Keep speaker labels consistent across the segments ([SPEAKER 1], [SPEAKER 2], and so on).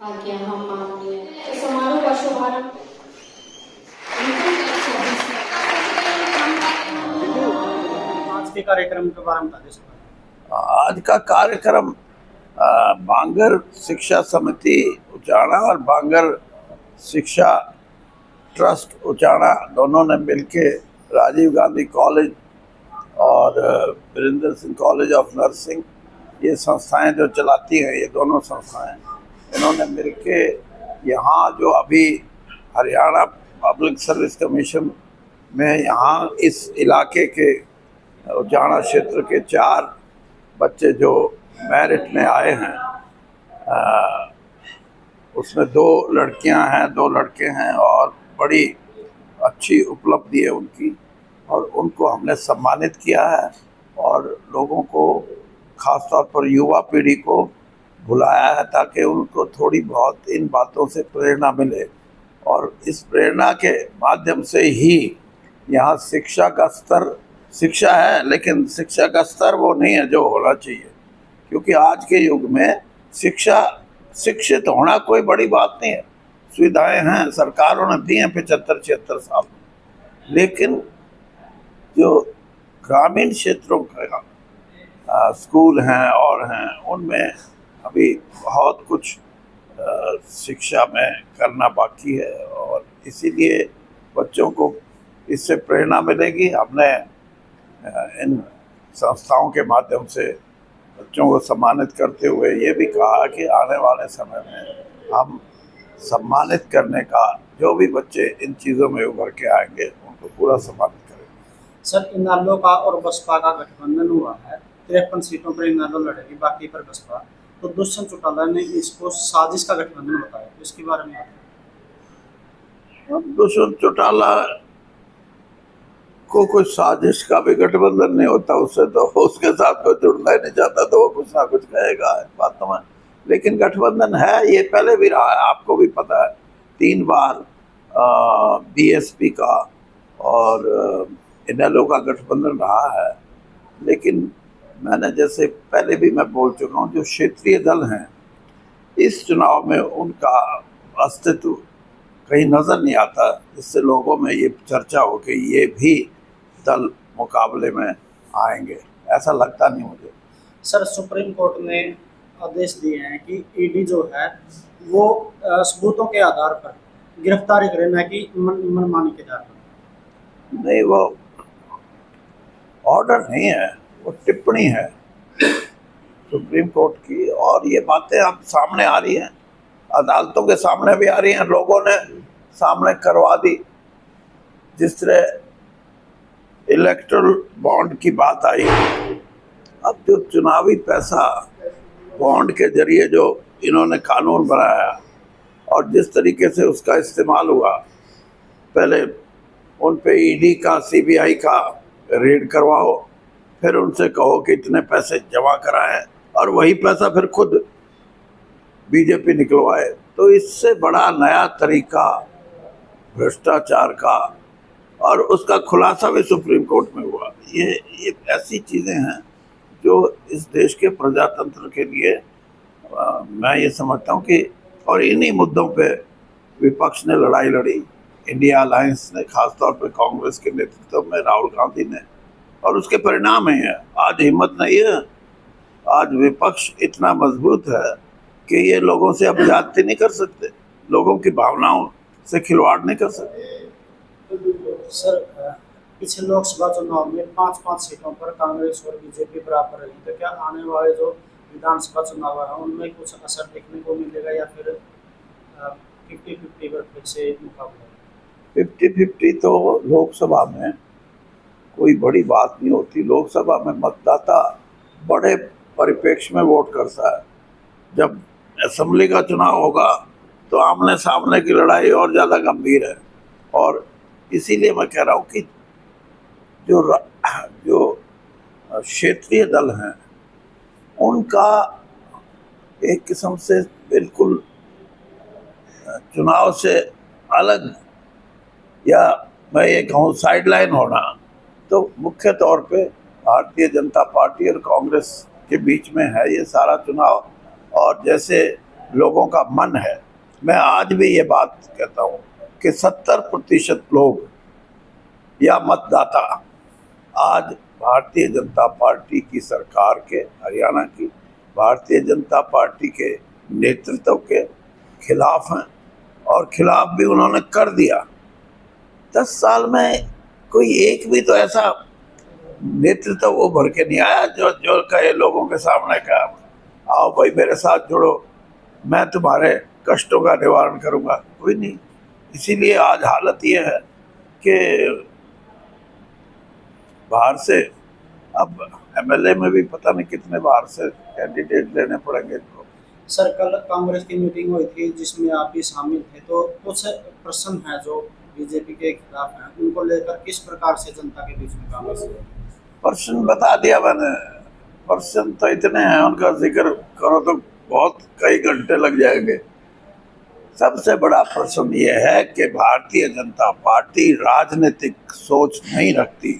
[SPEAKER 1] आज्ञा हम माननीय समारोह का शुभारंभ
[SPEAKER 2] आज के कार्यक्रम के बारे में बता दीजिए।
[SPEAKER 3] आज का कार्यक्रम बांगर शिक्षा समिति उचाना और बांगर शिक्षा ट्रस्ट उचाना दोनों ने मिलके राजीव गांधी कॉलेज और Virendra Singh college of nursing, ये संस्थाएं जो चलाती हैं, ये दोनों संस्थाएं इन्होंने मिलके यहाँ जो अभी हरियाणा पब्लिक सर्विस कमीशन में यहाँ इस इलाके के उचाना क्षेत्र के 4 बच्चे जो मेरिट में आए हैं, उसमें 2 लड़कियां हैं, 2 लड़के हैं और बड़ी अच्छी उपलब्धि है उनकी, और उनको हमने सम्मानित किया है और लोगों को, खासतौर पर युवा पीढ़ी को बुलाया है ताकि उनको थोड़ी बहुत इन बातों से प्रेरणा मिले, और इस प्रेरणा के माध्यम से ही यहाँ शिक्षा का स्तर, शिक्षा है लेकिन शिक्षा का स्तर वो नहीं है जो होना चाहिए, क्योंकि आज के युग में शिक्षित होना कोई बड़ी बात नहीं है। सुविधाएं हैं, सरकारों ने दी हैं 75-76 साल में, लेकिन जो ग्रामीण क्षेत्रों का स्कूल हैं और हैं, उनमें अभी बहुत कुछ शिक्षा में करना बाकी है, और इसीलिए बच्चों को इससे प्रेरणा मिलेगी। हमने इन संस्थाओं के माध्यम से बच्चों को सम्मानित करते हुए ये भी कहा कि आने वाले समय में हम सम्मानित करने का, जो भी बच्चे इन चीज़ों में उभर के आएंगे उनको पूरा सम्मानित करेंगे।
[SPEAKER 2] सर, इनेलो का और बसपा का गठबंधन हुआ है, 53 सीटों पर इनेलो लड़ेगी, बाकी पर बसपा। तो दुष्यंत चौटाला ने इसको साजिश का गठबंधन बताया, तो इसके बारे में
[SPEAKER 3] दुष्यंत चौटाला को कोई साजिश का भी गठबंधन नहीं होता, उससे तो उसके साथ कोई जुड़ना ही नहीं चाहता, तो वो कुछ ना कुछ कहेगा इस बातों में। लेकिन गठबंधन है, ये पहले भी रहा है, आपको भी पता है। 3 बार बीएसपी का और इनेलो का गठबंधन रहा है, लेकिन मैंने जैसे पहले भी मैं बोल चुका हूँ, जो क्षेत्रीय दल हैं इस चुनाव में उनका अस्तित्व कहीं नज़र नहीं आता, जिससे लोगों में ये चर्चा हो कि ये भी दल मुकाबले में आएंगे, ऐसा लगता नहीं मुझे।
[SPEAKER 2] सर, सुप्रीम कोर्ट ने आदेश दिए हैं कि ईडी जो है वो सबूतों के आधार पर गिरफ्तारी करे, न कि मनमानी के आधार पर।
[SPEAKER 3] नहीं, वो ऑर्डर नहीं है, वो टिप्पणी है सुप्रीम कोर्ट की, और ये बातें अब सामने आ रही हैं, अदालतों के सामने भी आ रही हैं, लोगों ने सामने करवा दी। जिस तरह इलेक्टोरल बॉन्ड की बात आई, अब जो चुनावी पैसा बॉन्ड के जरिए जो इन्होंने कानून बनाया और जिस तरीके से उसका इस्तेमाल हुआ, पहले उन पे ईडी का, सीबीआई का रेड करवाओ, फिर उनसे कहो कि इतने पैसे जमा कराएं, और वही पैसा फिर खुद बीजेपी निकलवाए, तो इससे बड़ा नया तरीका भ्रष्टाचार का, और उसका खुलासा भी सुप्रीम कोर्ट में हुआ। ये ऐसी चीज़ें हैं जो इस देश के प्रजातंत्र के लिए मैं ये समझता हूँ कि, और इन्हीं मुद्दों पे विपक्ष ने लड़ाई लड़ी, इंडिया अलायंस ने, खासतौर पे कांग्रेस के नेतृत्व में राहुल गांधी ने, और उसके परिणाम है आज हिम्मत नहीं है, आज विपक्ष इतना मजबूत है कि ये लोगों से अब ज्यादती नहीं कर सकते, लोगों की भावनाओं से खिलवाड़ नहीं कर सकते।
[SPEAKER 2] सर, पिछले लोकसभा चुनाव में 5-5 सीटों पर कांग्रेस और बीजेपी बराबर रही, तो क्या आने वाले जो विधानसभा चुनाव है उनमें कुछ असर देखने को मिलेगा, या फिर 50-50 पर फिर से मुकाबला?
[SPEAKER 3] 50-50 तो लोकसभा में कोई बड़ी बात नहीं होती। लोकसभा में मतदाता बड़े परिप्रेक्ष्य में वोट करता है, जब असेंबली का चुनाव होगा तो आमने सामने की लड़ाई और ज़्यादा गंभीर है, और इसीलिए मैं कह रहा हूँ कि जो क्षेत्रीय दल हैं उनका एक किस्म से बिल्कुल चुनाव से अलग, या मैं ये कहूँ साइडलाइन होना, तो मुख्य तौर पे भारतीय जनता पार्टी और कांग्रेस के बीच में है ये सारा चुनाव। और जैसे लोगों का मन है। मैं आज भी ये बात कहता हूँ कि 70% लोग या मतदाता आज भारतीय जनता पार्टी की सरकार के, हरियाणा की भारतीय जनता पार्टी के नेतृत्व के खिलाफ हैं, और खिलाफ भी उन्होंने कर दिया। 10 साल में कोई एक भी तो ऐसा नेतृत्व वो भर के नहीं आया जो कहे लोगों के सामने का आओ भाई मेरे साथ जुड़ो, मैं तुम्हारे कष्टों का निवारण करूंगा। कोई नहीं। इसीलिए आज हालत ये है कि बाहर से अब एमएलए में भी पता नहीं कितने बाहर से कैंडिडेट लेने पड़ेंगे इनको।
[SPEAKER 2] सर कल कांग्रेस की मीटिंग हुई थी जिसमें आप भी शामिल थे, तो कुछ प्रश्न है जो बीजेपी के खिलाफ हैं, उनको लेकर किस प्रकार से जनता के बीच में कांग्रेस
[SPEAKER 3] प्रश्न बता दिया मैंने। प्रश्न तो इतने हैं, उनका जिक्र करो तो बहुत कई घंटे लग जाएंगे। सबसे बड़ा प्रश्न ये है कि भारतीय जनता पार्टी राजनीतिक सोच नहीं रखती,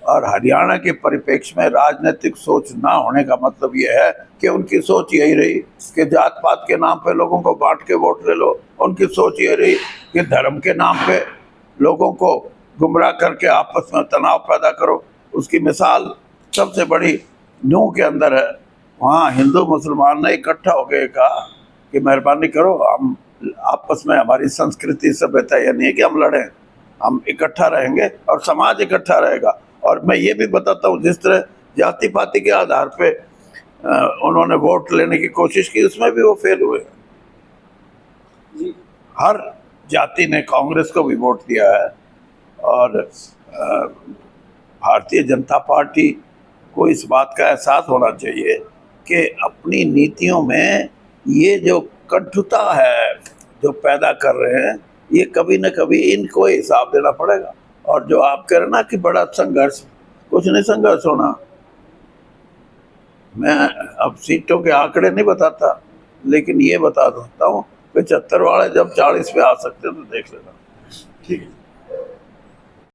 [SPEAKER 3] और हरियाणा के परिप्रेक्ष्य में राजनीतिक सोच ना होने का मतलब ये है कि उनकी सोच यही रही कि जात पात के नाम पे लोगों को बांट के वोट ले लो। उनकी सोच ये रही कि धर्म के नाम पे लोगों को गुमराह करके आपस में तनाव पैदा करो। उसकी मिसाल सबसे बड़ी नूह के अंदर है। वहाँ हिंदू मुसलमान ने इकट्ठा होकर कहा कि मेहरबानी करो, हम आपस में, हमारी संस्कृति सभ्यता ये नहीं है कि हम लड़ें, हम इकट्ठा रहेंगे और समाज इकट्ठा रहेगा। और मैं ये भी बताता हूँ, जिस तरह जाति पाति के आधार पे उन्होंने वोट लेने की कोशिश की, उसमें भी वो फेल हुए। हर जाति ने कांग्रेस को भी वोट दिया है, और भारतीय जनता पार्टी को इस बात का एहसास होना चाहिए कि अपनी नीतियों में ये जो कटुता है जो पैदा कर रहे हैं, ये कभी न कभी इनको हिसाब देना पड़ेगा। और जो आप कह रहे ना कि बड़ा संघर्ष, कुछ नहीं संघर्ष होना। मैं अब सीटों के आंकड़े नहीं बताता, लेकिन ये बता सकता हूँ 75 वाले जब 40 पे आ सकते तो देख लेना।
[SPEAKER 2] ठीक है।